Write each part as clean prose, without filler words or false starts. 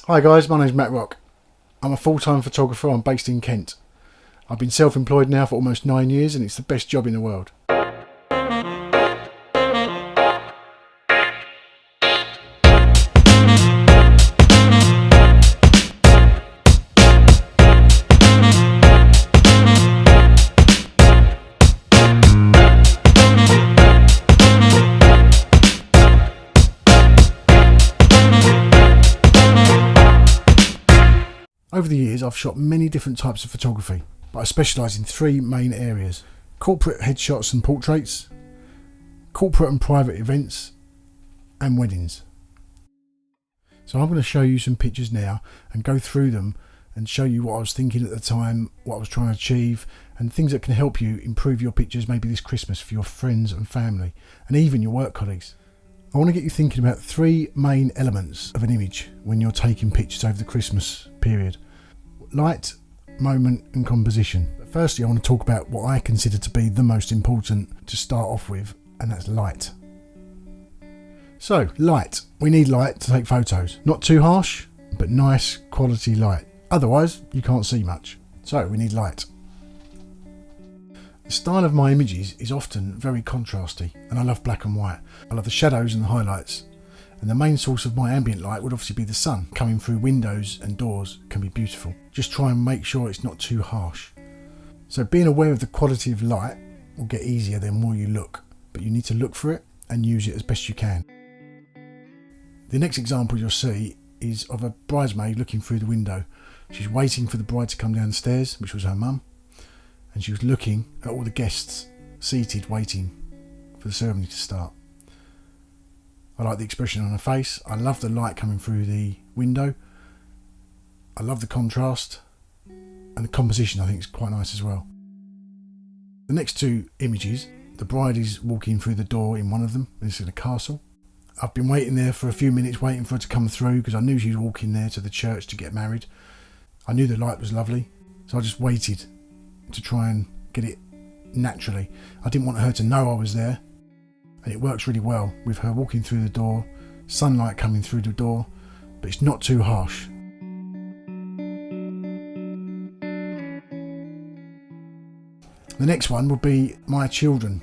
Hi guys, my name's Matt Rock. I'm a full-time photographer. I'm based in Kent. I've been self-employed now for almost 9 years and it's the best job in the world. Over the years, I've shot many different types of photography, but I specialise in 3 main areas: corporate headshots and portraits, corporate and private events, and weddings. So I'm going to show you some pictures now and go through them and show you what I was thinking at the time, what I was trying to achieve, and things that can help you improve your pictures maybe this Christmas for your friends and family, and even your work colleagues. I want to get you thinking about 3 main elements of an image when you're taking pictures over the Christmas period: light, moment and composition. But firstly, I want to talk about what I consider to be the most important to start off with, and that's light. So, light. We need light to take photos. Not too harsh, but nice quality light. Otherwise, you can't see much. So, we need light. The style of my images is often very contrasty, and I love black and white. I love the shadows and the highlights. And the main source of my ambient light would obviously be the sun. Coming through windows and doors can be beautiful. Just try and make sure it's not too harsh. So being aware of the quality of light will get easier the more you look, but you need to look for it and use it as best you can. The next example you'll see is of a bridesmaid looking through the window. She's waiting for the bride to come down the stairs, which was her mum, and she was looking at all the guests seated waiting for the ceremony to start. I like the expression on her face. I love the light coming through the window. I love the contrast, and the composition I think is quite nice as well. The next 2 images, the bride is walking through the door in one of them. This is a castle. I've been waiting there for a few minutes waiting for her to come through because I knew she was walking there to the church to get married. I knew the light was lovely, so I just waited to try and get it naturally. I didn't want her to know I was there. And it works really well with her walking through the door, sunlight coming through the door, but it's not too harsh. The next one will be my children.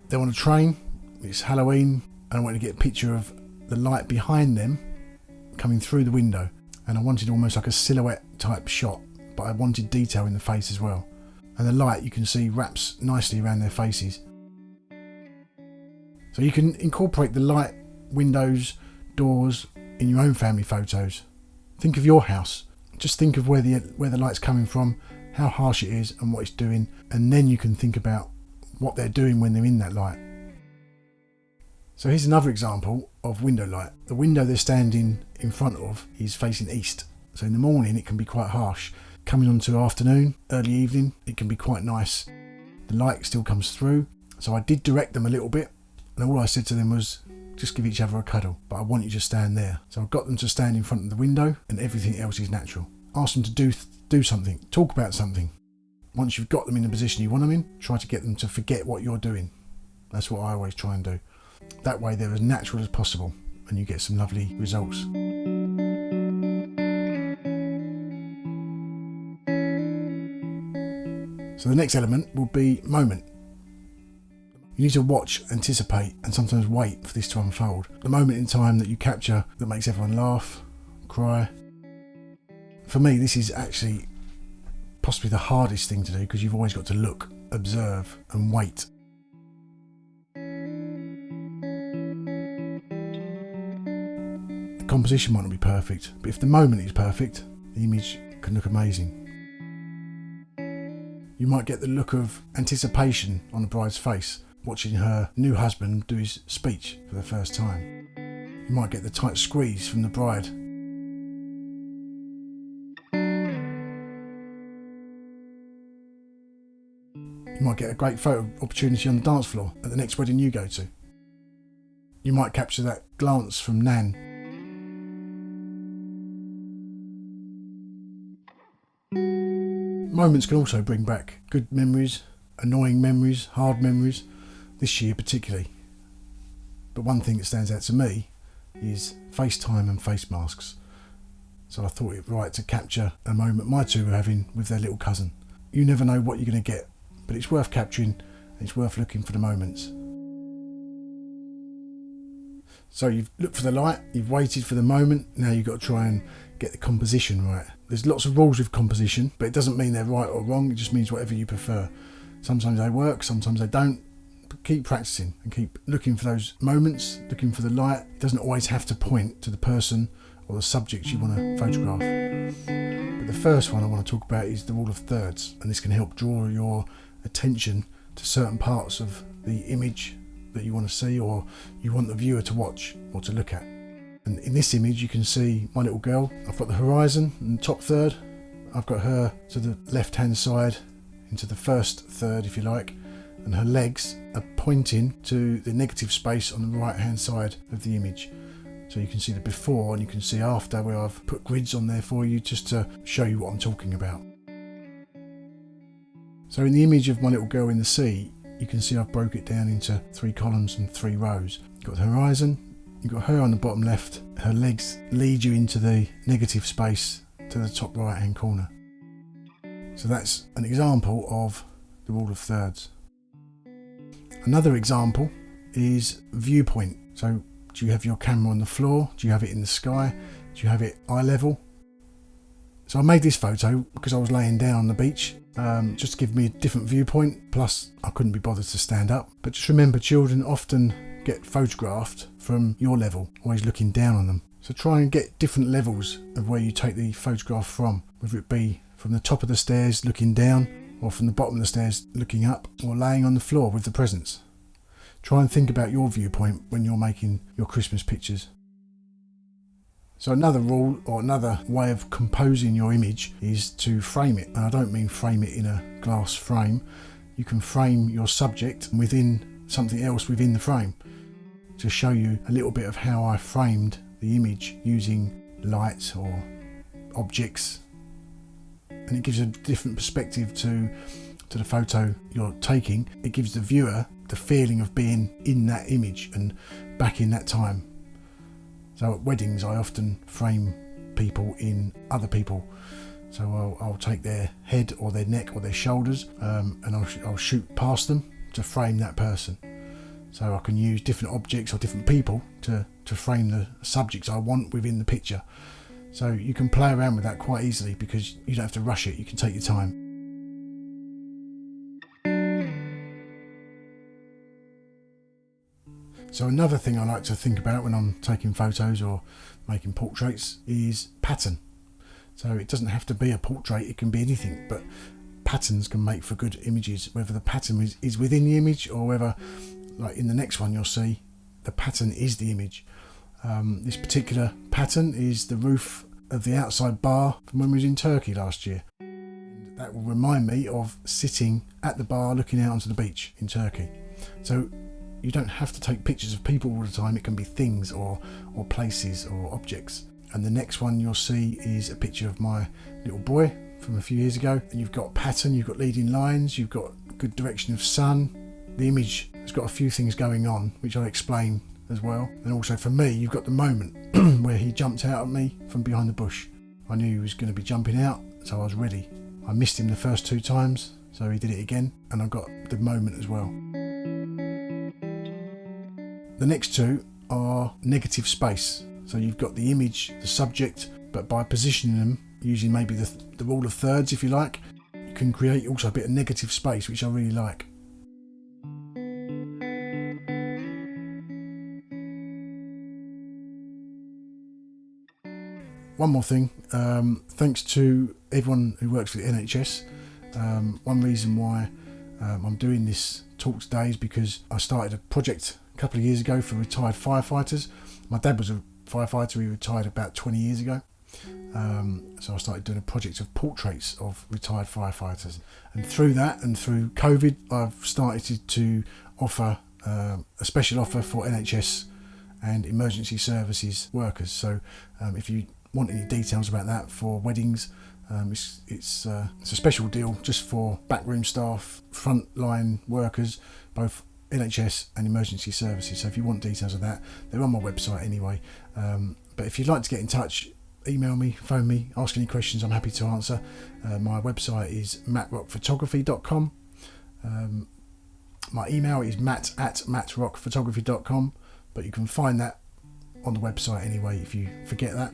They're on a train, it's Halloween, and I want to get a picture of the light behind them coming through the window. And I wanted almost like a silhouette type shot, but I wanted detail in the face as well. And the light you can see wraps nicely around their faces. So you can incorporate the light, windows, doors in your own family photos. Think of your house. Just think of where the light's coming from, how harsh it is and what it's doing, and then you can think about what they're doing when they're in that light. So here's another example of window light. The window they're standing in front of is facing east. So in the morning it can be quite harsh. Coming on to afternoon, early evening, it can be quite nice. The light still comes through. So I did direct them a little bit. And all I said to them was, just give each other a cuddle, but I want you to stand there. So I got them to stand in front of the window and everything else is natural. Ask them to do something, talk about something. Once you've got them in the position you want them in, try to get them to forget what you're doing. That's what I always try and do. That way they're as natural as possible and you get some lovely results. So the next element will be moment. You need to watch, anticipate, and sometimes wait for this to unfold. The moment in time that you capture that makes everyone laugh, cry. For me, this is actually possibly the hardest thing to do because you've always got to look, observe, and wait. The composition might not be perfect, but if the moment is perfect, the image can look amazing. You might get the look of anticipation on the bride's face, watching her new husband do his speech for the first time. You might get the tight squeeze from the bride. You might get a great photo opportunity on the dance floor at the next wedding you go to. You might capture that glance from Nan. Moments can also bring back good memories, annoying memories, hard memories, this year particularly. But one thing that stands out to me is FaceTime and face masks. So I thought it right to capture a moment my two were having with their little cousin. You never know what you're going to get, but it's worth capturing and it's worth looking for the moments. So you've looked for the light, you've waited for the moment, now you've got to try and get the composition right. There's lots of rules with composition, but it doesn't mean they're right or wrong, it just means whatever you prefer. Sometimes they work, sometimes they don't, but keep practicing and keep looking for those moments, looking for the light. It doesn't always have to point to the person or the subject you want to photograph. But the first one I want to talk about is the rule of thirds, and this can help draw your attention to certain parts of the image that you want to see or you want the viewer to watch or to look at. And in this image you can see my little girl. I've got the horizon in the top third, I've got her to the left hand side into the first third if you like, and her legs are pointing to the negative space on the right hand side of the image. So you can see the before and you can see after, where I've put grids on there for you just to show you what I'm talking about. So in the image of my little girl in the sea, you can see I've broke it down into 3 columns and 3 rows. You've got the horizon, you've got her on the bottom left, her legs lead you into the negative space to the top right hand corner. So that's an example of the rule of thirds. Another example is viewpoint. So do you have your camera on the floor? Do you have it in the sky? Do you have it eye level? So I made this photo because I was laying down on the beach, just to give me a different viewpoint, plus I couldn't be bothered to stand up. But just remember, children often get photographed from your level, always looking down on them. So try and get different levels of where you take the photograph from, whether it be from the top of the stairs looking down, or from the bottom of the stairs looking up, or laying on the floor with the presents. Try and think about your viewpoint when you're making your Christmas pictures. So another rule or another way of composing your image is to frame it. And I don't mean frame it in a glass frame. You can frame your subject within something else within the frame, to show you a little bit of how I framed the image using lights or objects. And it gives a different perspective to the photo you're taking. It gives the viewer the feeling of being in that image and back in that time. So at weddings I often frame people in other people. So I'll take their head or their neck or their shoulders, and I'll shoot past them to frame that person. So I can use different objects or different people to frame the subjects I want within the picture. So you can play around with that quite easily because you don't have to rush it, you can take your time. So another thing I like to think about when I'm taking photos or making portraits is pattern. So it doesn't have to be a portrait, it can be anything, but patterns can make for good images, whether the pattern is within the image or whether, like in the next one you'll see, the pattern is the image. This particular pattern is the roof of the outside bar from when we was in Turkey last year. And that will remind me of sitting at the bar looking out onto the beach in Turkey. So you don't have to take pictures of people all the time, it can be things or places or objects. And the next one you'll see is a picture of my little boy from a few years ago. And you've got pattern, you've got leading lines, you've got good direction of sun. The image has got a few things going on, which I'll explain as well. And also for me, you've got the moment where he jumped out at me from behind the bush. I knew he was going to be jumping out, so I was ready. I missed him the first 2 times, so he did it again, and I got the moment as well. The next 2 are negative space. So you've got the image, the subject, but by positioning them using maybe the rule of thirds if you like, you can create also a bit of negative space, which I really like. One more thing, thanks to everyone who works for the NHS. One reason why I'm doing this talk today is because I started a project a couple of years ago for retired firefighters. My dad was a firefighter, he retired about 20 years ago. So I started doing a project of portraits of retired firefighters. And through that and through COVID, I've started to offer a special offer for NHS and emergency services workers. So if you want any details about that for weddings, it's a special deal just for backroom staff, frontline workers, both NHS and emergency services. So if you want details of that, they're on my website anyway. But if you'd like to get in touch, email me, phone me, ask any questions. I'm happy to answer. My website is mattrockphotography.com. My email is matt@mattrockphotography.com, but you can find that on the website anyway if you forget that.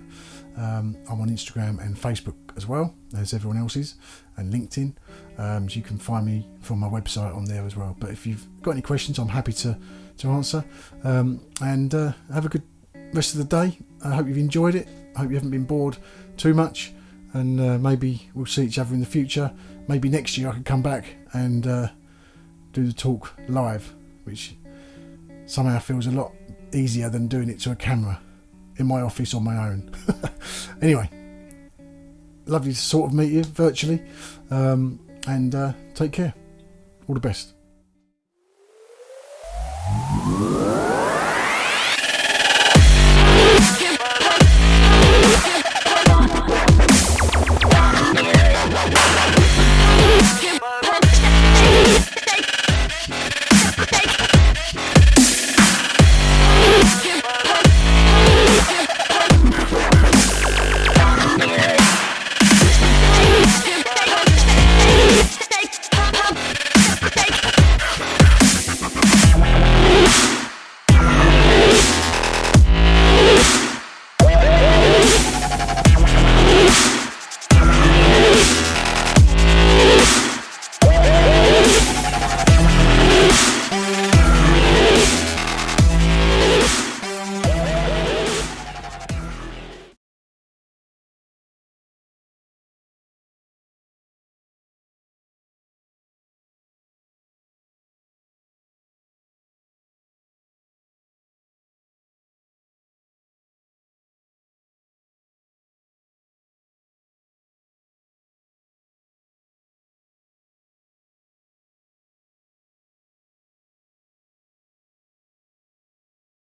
I'm on Instagram and Facebook as well, as everyone else is, and LinkedIn, so you can find me from my website on there as well. But if you've got any questions, I'm happy to answer, and have a good rest of the day. I hope you've enjoyed it. I hope you haven't been bored too much, and maybe we'll see each other in the future. Maybe next year I could come back and do the talk live, which somehow feels a lot easier than doing it to a camera in my office on my own. Anyway, lovely to sort of meet you virtually, and take care. All the best.